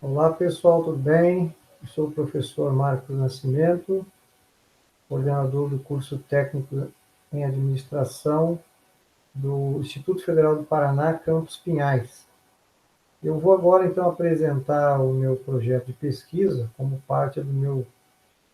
Olá, pessoal, tudo bem? Eu sou o professor Marcos Nascimento, coordenador do curso técnico em administração do Instituto Federal do Paraná, Campus Pinhais. Eu vou agora, então, apresentar o meu projeto de pesquisa como parte do meu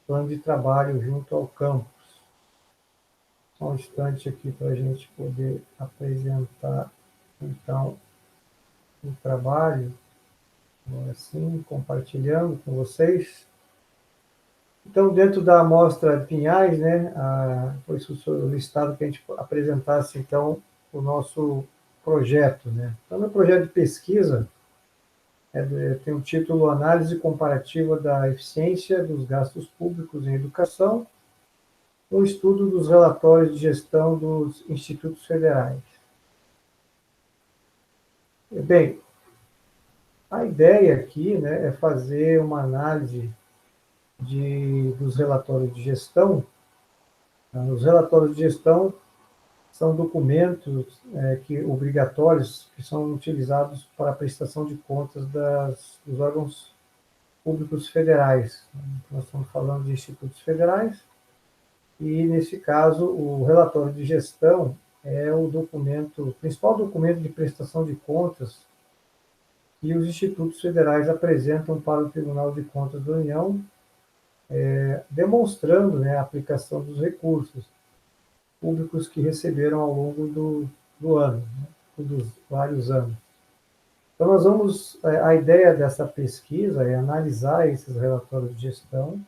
plano de trabalho junto ao campus. Só um instante aqui para a gente poder apresentar, então, o trabalho, assim, compartilhando com vocês. Então, dentro da amostra de Pinhais, né, foi solicitado que a gente apresentasse, então, o nosso projeto, né? Então, meu projeto de pesquisa tem o título Análise Comparativa da Eficiência dos Gastos Públicos em Educação, um estudo dos relatórios de gestão dos institutos federais. Bem, a ideia aqui, né, é fazer uma análise dos relatórios de gestão. Os relatórios de gestão são documentos obrigatórios que são utilizados para a prestação de contas dos órgãos públicos federais. Nós estamos falando de institutos federais e, nesse caso, o relatório de gestão é o principal documento de prestação de contas que os institutos federais apresentam para o Tribunal de Contas da União, demonstrando, né, a aplicação dos recursos públicos que receberam ao longo do ano, né, dos vários anos. Então, a ideia dessa pesquisa é analisar esses relatórios de gestão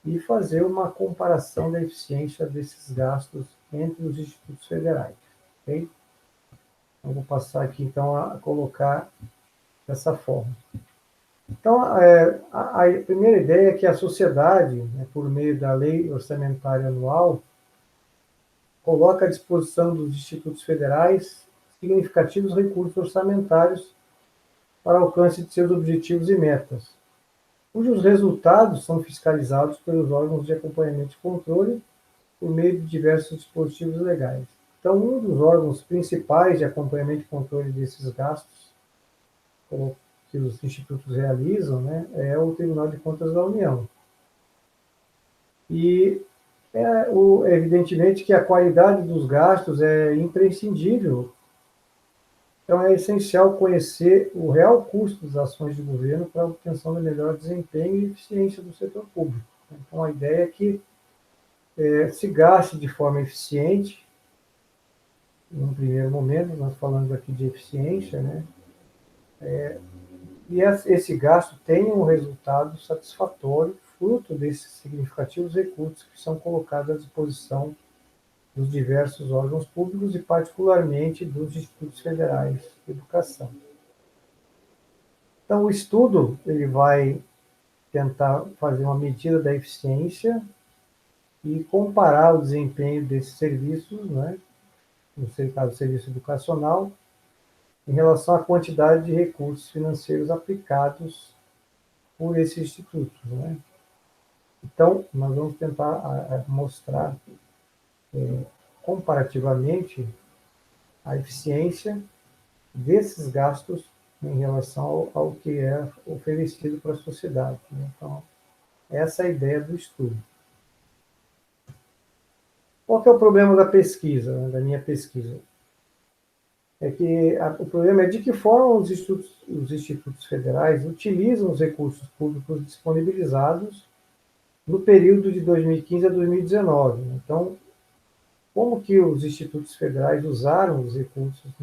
e fazer uma comparação da eficiência desses gastos entre os institutos federais. Okay? Então, vou passar aqui, então, a colocar dessa forma. Então, a primeira ideia é que a sociedade, né, por meio da Lei Orçamentária Anual, coloca à disposição dos institutos federais significativos recursos orçamentários para alcance de seus objetivos e metas, cujos resultados são fiscalizados pelos órgãos de acompanhamento e controle por meio de diversos dispositivos legais. Então, um dos órgãos principais de acompanhamento e controle desses gastos que os institutos realizam, né, é o Tribunal de Contas da União. E evidentemente que a qualidade dos gastos é imprescindível. Então, é essencial conhecer o real custo das ações de governo para a obtenção do melhor desempenho e eficiência do setor público. Então, a ideia é que se gaste de forma eficiente, num primeiro momento, nós falamos aqui de eficiência, né? E esse gasto tenha um resultado satisfatório, fruto desses significativos recursos que são colocados à disposição dos diversos órgãos públicos e, particularmente, dos institutos federais de educação. Então, o estudo ele vai tentar fazer uma medida da eficiência e comparar o desempenho desses serviços, né, no caso do serviço educacional, em relação à quantidade de recursos financeiros aplicados por esses institutos. Né? Então, nós vamos tentar mostrar comparativamente a eficiência desses gastos em relação ao que é oferecido para a sociedade. Né? Então, essa é a ideia do estudo. Qual que é o problema da pesquisa, né, da minha pesquisa? É que o problema é de que forma os institutos federais utilizam os recursos públicos disponibilizados no período de 2015 a 2019. Então, como que os institutos federais usaram os recursos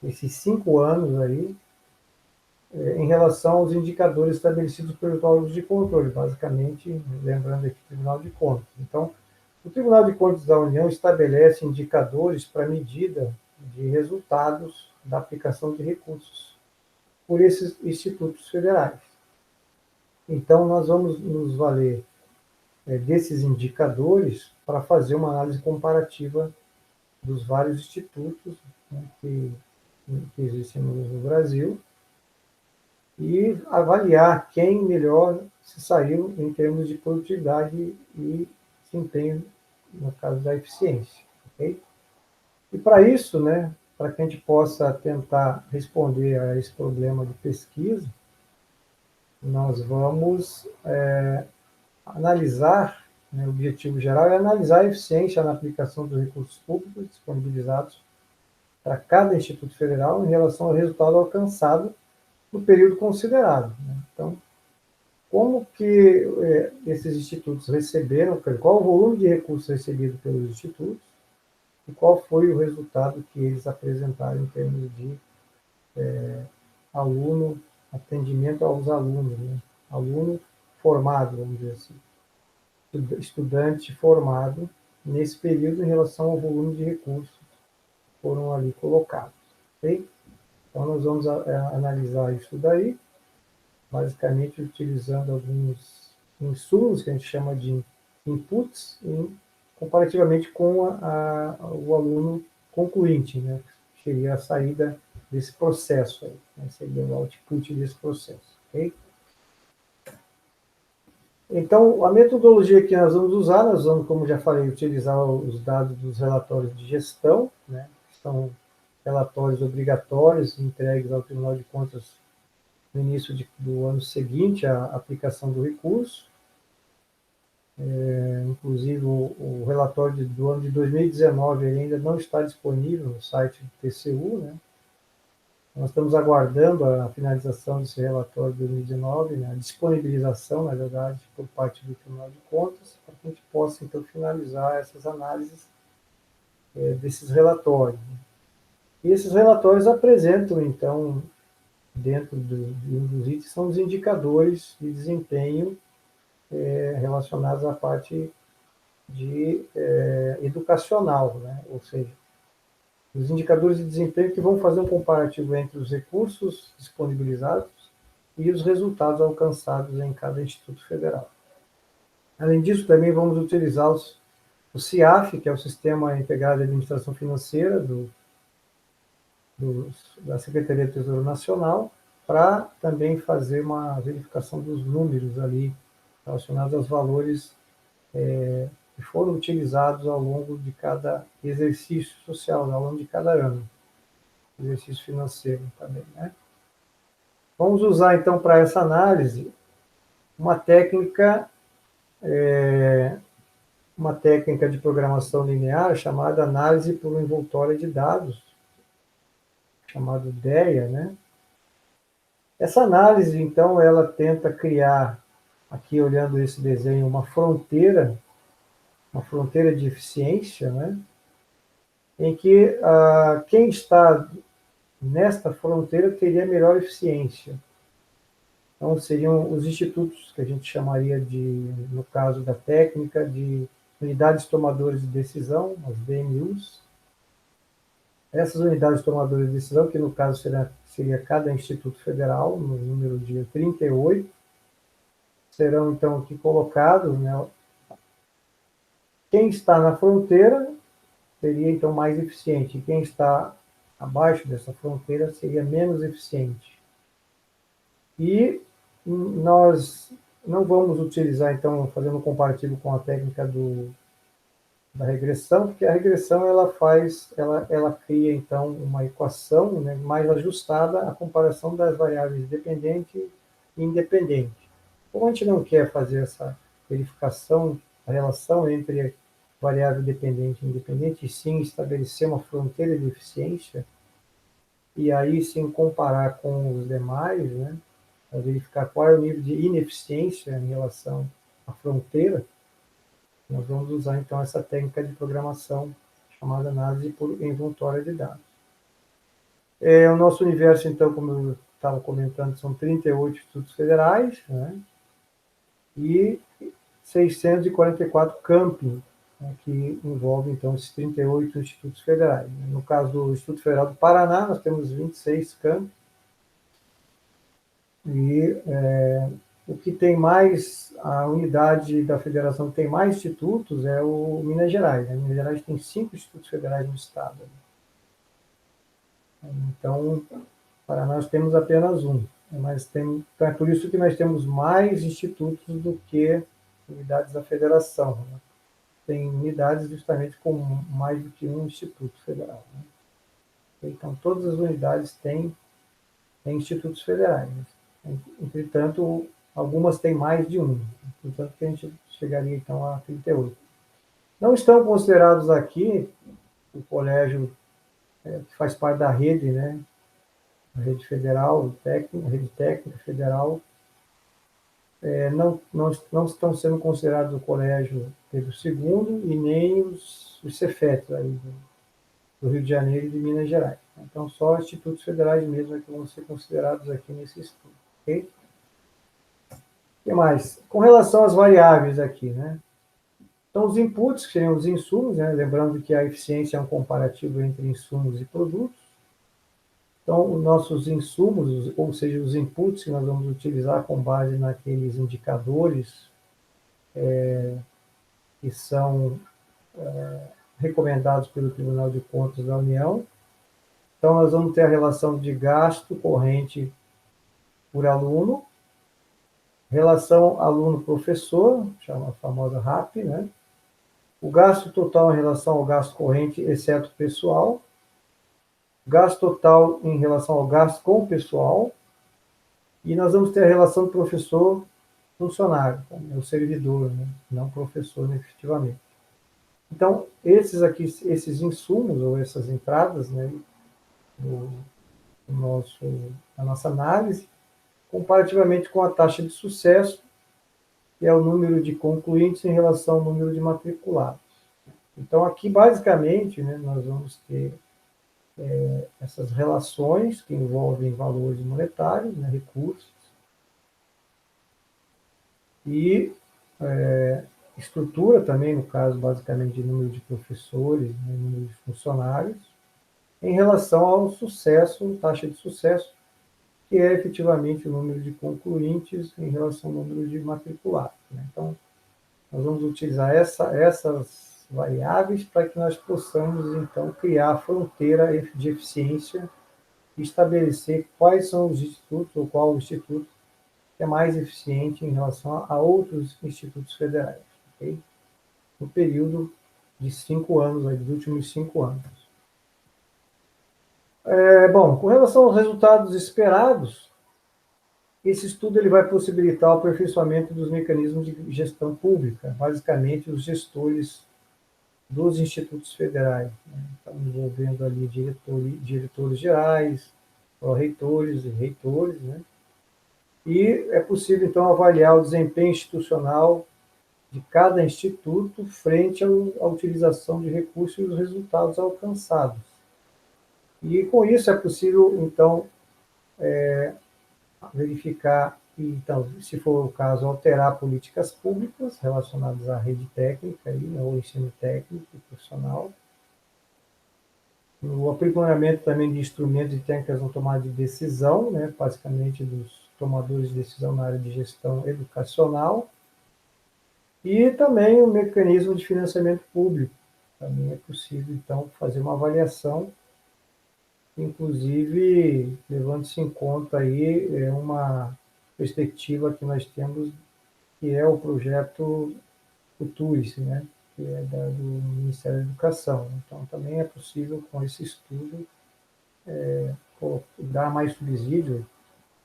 nesses 5 anos aí, em relação aos indicadores estabelecidos pelos órgãos de controle, basicamente, lembrando aqui o Tribunal de Contas. Então, o Tribunal de Contas da União estabelece indicadores para medida de resultados da aplicação de recursos por esses institutos federais. Então, nós vamos nos valer desses indicadores para fazer uma análise comparativa dos vários institutos, né, que existem no Brasil e avaliar quem melhor se saiu em termos de produtividade e desempenho, no caso da eficiência. Okay? E para isso, né, para que a gente possa tentar responder a esse problema de pesquisa, nós vamos analisar, né, o objetivo geral é analisar a eficiência na aplicação dos recursos públicos disponibilizados para cada Instituto Federal em relação ao resultado alcançado no período considerado, né? Então, como que esses institutos receberam, qual o volume de recursos recebido pelos institutos e qual foi o resultado que eles apresentaram em termos de aluno, atendimento aos alunos, né? Aluno formado, vamos dizer assim, estudante formado nesse período em relação ao volume de recursos que foram ali colocados. Ok? Então, nós vamos analisar isso daí, basicamente utilizando alguns insumos que a gente chama de inputs, comparativamente com o aluno concluinte, né? Que seria a saída desse processo, aí, né? Seria o output desse processo. Okay? Então, a metodologia que nós vamos, como já falei, utilizar os dados dos relatórios de gestão, né? Que são relatórios obrigatórios entregues ao Tribunal de Contas no início do ano seguinte à aplicação do recurso. Inclusive, o relatório do ano de 2019 ele ainda não está disponível no site do TCU, né? Nós estamos aguardando a finalização desse relatório de 2019, né? A disponibilização, na verdade, por parte do Tribunal de Contas, para que a gente possa, então, finalizar essas análises desses relatórios. E esses relatórios apresentam, então, dentro de um dos itens, são os indicadores de desempenho relacionados à parte de educacional, né? Ou seja, os indicadores de desempenho que vão fazer um comparativo entre os recursos disponibilizados e os resultados alcançados em cada Instituto Federal. Além disso, também vamos utilizar o CIAF, que é o Sistema Integrado de Administração Financeira da Secretaria do Tesouro Nacional, para também fazer uma verificação dos números ali relacionados aos valores que foram utilizados ao longo de cada exercício social, ao longo de cada ano, exercício financeiro também, né? Vamos usar, então, para essa análise, uma técnica de programação linear chamada análise por envoltória de dados, chamado DEA, né? Essa análise, então, ela tenta criar, aqui olhando esse desenho, uma fronteira de eficiência, né? Em que quem está nesta fronteira teria melhor eficiência. Então, seriam os institutos que a gente chamaria de, no caso da técnica, de unidades tomadoras de decisão, as DMUs. Essas unidades tomadoras de decisão, que no caso seria cada Instituto Federal, no número de 38, serão então aqui colocados, né? Quem está na fronteira seria então mais eficiente, quem está abaixo dessa fronteira seria menos eficiente. E nós não vamos utilizar, então, fazendo um comparativo com a técnica da regressão, porque a regressão ela cria, então, uma equação, né, mais ajustada à comparação das variáveis dependente e independente. Como a gente não quer fazer essa verificação, a relação entre variável dependente e independente, e sim estabelecer uma fronteira de eficiência, e aí sim comparar com os demais, né, para verificar qual é o nível de ineficiência em relação à fronteira, nós vamos usar então essa técnica de programação chamada análise por envoltória de dados. O nosso universo, então, como eu estava comentando, são 38 institutos federais, né, e 644 campi, né, que envolve, então, esses 38 institutos federais. No caso do Instituto Federal do Paraná, nós temos 26 campi, e o que tem mais, a unidade da federação que tem mais institutos é o Minas Gerais. Né? Minas Gerais tem 5 institutos federais no estado. Então, para nós temos apenas um. Mas então é por isso que nós temos mais institutos do que unidades da federação. Né? Tem unidades justamente com mais do que um instituto federal. Né? Então, todas as unidades têm institutos federais. Né? Entretanto, algumas têm mais de um, portanto, a gente chegaria, então, a 38. Não estão considerados aqui o colégio que faz parte da rede, né, a rede federal, técnica, a rede técnica federal, não estão sendo considerados o colégio Pedro II e nem os Cefetes aí do Rio de Janeiro e de Minas Gerais. Então, só institutos federais mesmo é que vão ser considerados aqui nesse estudo. Ok? O que mais? Com relação às variáveis aqui, né? Então, os inputs, que seriam os insumos, né? Lembrando que a eficiência é um comparativo entre insumos e produtos. Então, os nossos insumos, ou seja, os inputs que nós vamos utilizar com base naqueles indicadores que são recomendados pelo Tribunal de Contas da União. Então, nós vamos ter a relação de gasto corrente por aluno, relação aluno-professor, chama a famosa RAP, né? O gasto total em relação ao gasto corrente, exceto pessoal, gasto total em relação ao gasto com pessoal, e nós vamos ter a relação do professor-funcionário, o servidor, né? Não professor, né, efetivamente. Então, esses aqui, esses insumos, ou essas entradas, né, na nossa análise, comparativamente com a taxa de sucesso, que é o número de concluintes em relação ao número de matriculados. Então, aqui, basicamente, né, nós vamos ter essas relações que envolvem valores monetários, né, recursos, e estrutura também, no caso, basicamente, de número de professores, né, número de funcionários, em relação ao sucesso, taxa de sucesso, que é efetivamente o número de concluintes em relação ao número de matriculados. Né? Então, nós vamos utilizar essas variáveis para que nós possamos, então, criar a fronteira de eficiência e estabelecer quais são os institutos, ou qual o instituto que é mais eficiente em relação a outros institutos federais, okay? No período de 5 anos, aí, dos últimos 5 anos. Bom, com relação aos resultados esperados, esse estudo ele vai possibilitar o aperfeiçoamento dos mecanismos de gestão pública, basicamente os gestores dos institutos federais, né? Então, envolvendo ali diretores gerais, reitores e reitores, né? E é possível, então, avaliar o desempenho institucional de cada instituto frente à utilização de recursos e os resultados alcançados. E com isso é possível, então, verificar e, então, se for o caso, alterar políticas públicas relacionadas à rede técnica, aí, né, ou ensino técnico e profissional, o aprimoramento também de instrumentos e técnicas na tomada de decisão, né, basicamente dos tomadores de decisão na área de gestão educacional, e também o mecanismo de financiamento público. Também é possível, então, fazer uma avaliação, inclusive levando-se em conta aí uma perspectiva que nós temos, que é o projeto Futuris, né, que é do Ministério da Educação. Então, também é possível, com esse estudo, dar mais subsídio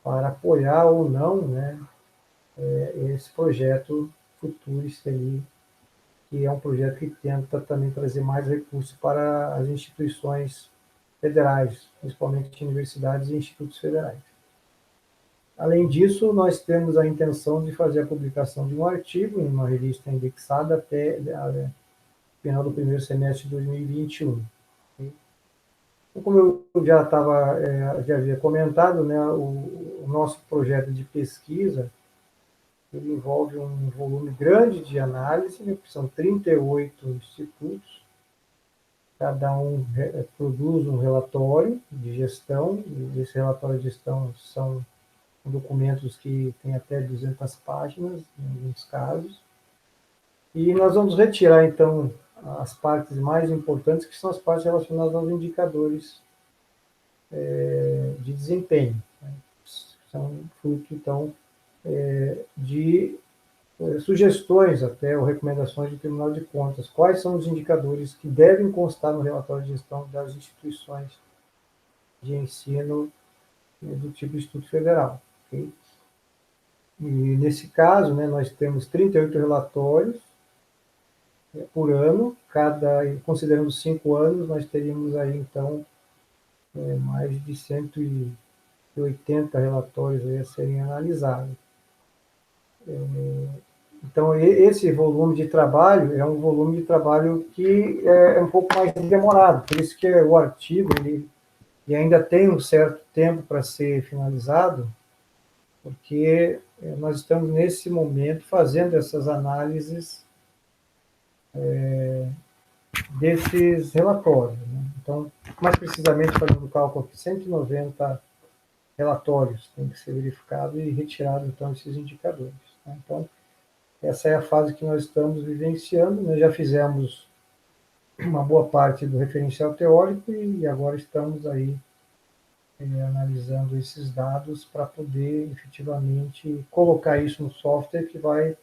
para apoiar ou não, né, esse projeto Futuris, que é um projeto que tenta também trazer mais recursos para as instituições federais, principalmente universidades e institutos federais. Além disso, nós temos a intenção de fazer a publicação de um artigo em uma revista indexada até o final do primeiro semestre de 2021. Então, como eu já havia comentado, né, o nosso projeto de pesquisa ele envolve um volume grande de análise, né, que são 38 institutos, cada um produz um relatório de gestão, e esse relatório de gestão são documentos que têm até 200 páginas, em alguns casos, e nós vamos retirar, então, as partes mais importantes, que são as partes relacionadas aos indicadores de desempenho, né? São fruto, então, de sugestões até, ou recomendações do Tribunal de Contas. Quais são os indicadores que devem constar no relatório de gestão das instituições de ensino do tipo Instituto Federal? Okay? E nesse caso, né, nós temos 38 relatórios por ano, considerando 5 anos, nós teríamos aí, então, mais de 180 relatórios aí a serem analisados. Então, esse volume de trabalho é um volume de trabalho que é um pouco mais demorado, por isso que o artigo ele ainda tem um certo tempo para ser finalizado, porque nós estamos, nesse momento, fazendo essas análises desses relatórios. Né? Então, mais precisamente, fazendo o cálculo aqui, 190 relatórios têm que ser verificados e retirados, então, esses indicadores. Né? Então, essa é a fase que nós estamos vivenciando. Nós já fizemos uma boa parte do referencial teórico e agora estamos aí analisando esses dados para poder efetivamente colocar isso no software que vai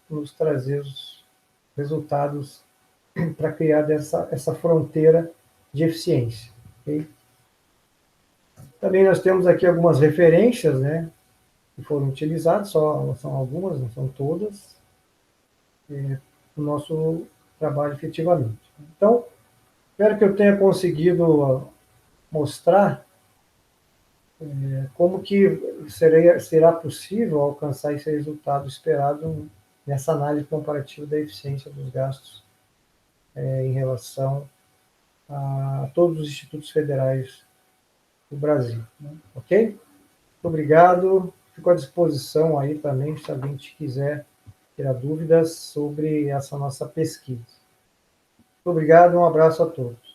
nos trazer os resultados para criar essa fronteira de eficiência. Okay? Também nós temos aqui algumas referências, né, que foram utilizadas, são algumas, não são todas, no nosso trabalho efetivamente. Então, espero que eu tenha conseguido mostrar como que será possível alcançar esse resultado esperado nessa análise comparativa da eficiência dos gastos em relação a todos os institutos federais do Brasil. Né? Ok? Muito obrigado. Fico à disposição aí também, se alguém quiser tirar dúvidas sobre essa nossa pesquisa. Muito obrigado, um abraço a todos.